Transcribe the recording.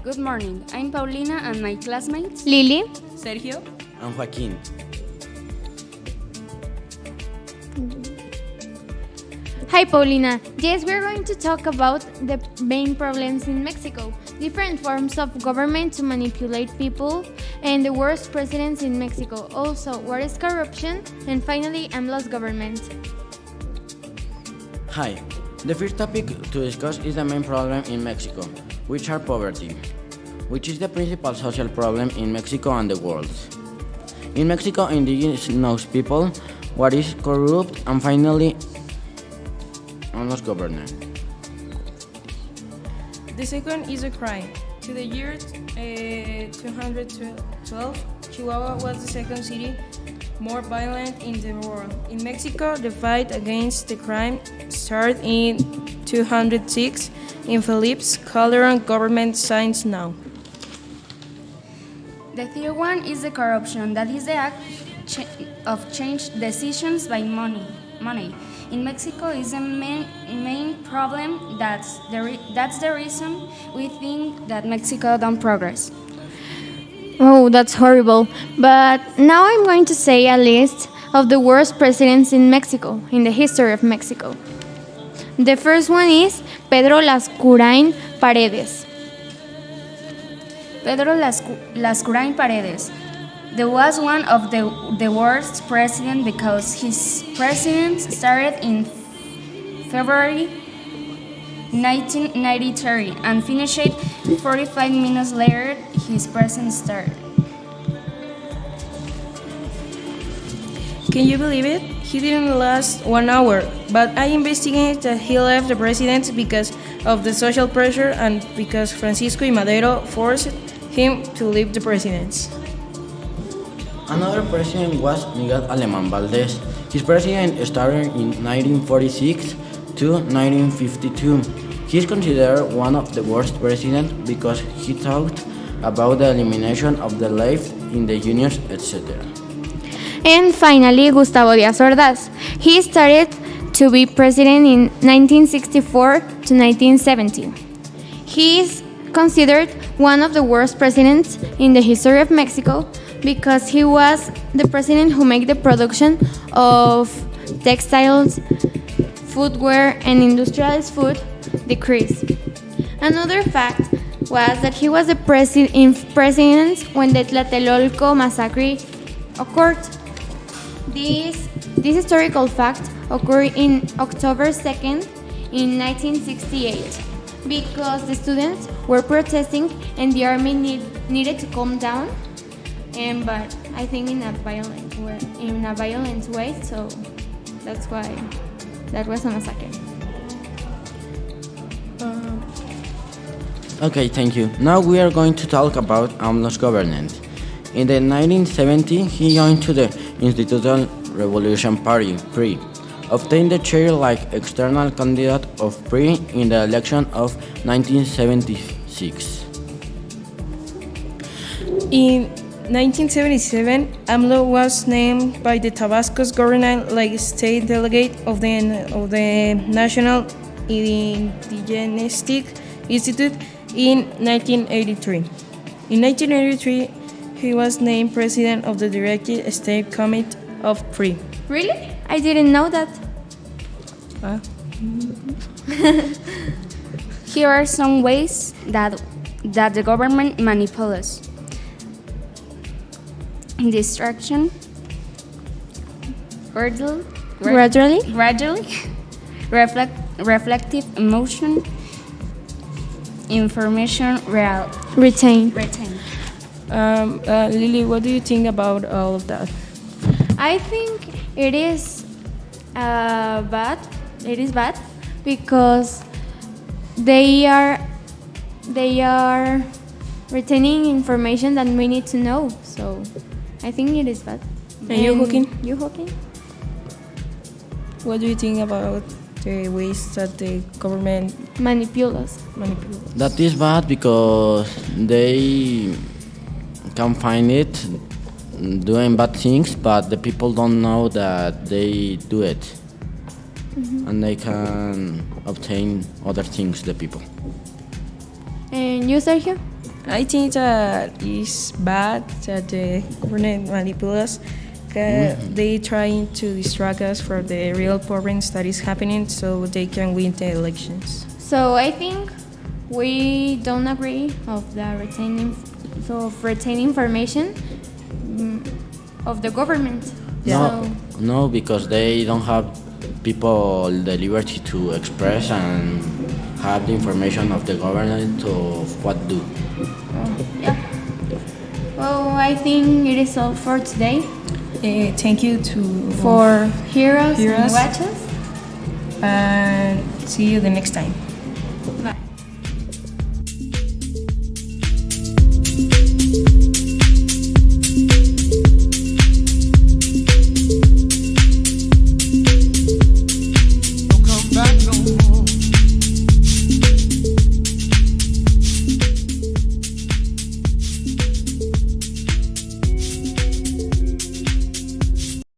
Good morning. I'm Paulina and my classmates Lily. Sergio. and Joaquin. Hi, Paulina. Yes, we're going to talk about the main problems in Mexico, different forms of government to manipulate people, and the worst presidents in Mexico. Also, what is corruption? And finally, AMLO's government. Hi. The first topic to discuss is the main problem in Mexico, which are poverty, which is the principal social problem in Mexico and the world. In Mexico, indigenous people, what is corrupt, and finally, almost government. The second is a crime. To the year 212, Chihuahua was the second city more violent in the world. In Mexico, the fight against the crime started in 206 in Felipe's Calderon government signs now. The third one is the corruption, that is the act of change decisions by money. In Mexico is the main problem. That's the reason we think that Mexico don't progress. Oh, that's horrible. But now I'm going to say a list of the worst presidents in Mexico, in the history of Mexico. The first one is Pedro Lascurain Paredes. Pedro Lascurain Paredes. There was one of the worst president because his presidency started in February 1993 and finished 45 minutes later. His presidency started. Can you believe it? He didn't last 1 hour, but I investigated that he left the presidency because of the social pressure and because Francisco I. Madero forced him to leave the presidency. Another president was Miguel Alemán Valdés. His presidency started in 1946 to 1952. He is considered one of the worst presidents because he talked about the elimination of the left in the unions, etc. And finally, Gustavo Díaz Ordaz. He started to be president in 1964 to 1970. He is considered one of the worst presidents in the history of Mexico because he was the president who made the production of textiles, footwear, and industrialized food decrease. Another fact was that he was the president when the Tlatelolco massacre occurred. This historical fact occurred in October 2nd in 1968 because the students were protesting and the army needed to calm down, but I think in a violent way, so that's why that was a massacre. Okay, thank you. Now we are going to talk about AMLO's governance. In the 1970s, he joined to the Institutional Revolution Party, PRI, obtained the chair like external candidate of PRI in the election of 1976. In 1977, AMLO was named by the Tabasco's governor like state delegate of the National Indigenistic Institute in 1983. In 1983, he was named president of the Directive State Committee of PRI. Really? I didn't know that. Here are some ways that the government manipulates. Distraction, Gradually? reflective emotion, information Retain. retain. Lily, what do you think about all of that? I think it is bad. It is bad because they are retaining information that we need to know. So I think it is bad. And you, Joaquin? You, Joaquin? What do you think about the ways that the government Manipulates. manipulates? That is bad because they can find it doing bad things, but the people don't know that they do it. And they can obtain other things, the people. And you, Sergio? I think that it's bad that the government manipulates. They trying to distract us from the real problems that is happening so they can win the elections. So I think we don't agree of the retaining information of the government. No, no, because they don't have people the liberty to express and have the information of the government of what do. Yeah. Well, I think it is all for today. Thank you For heroes Hear and us. watches. and see you the next time.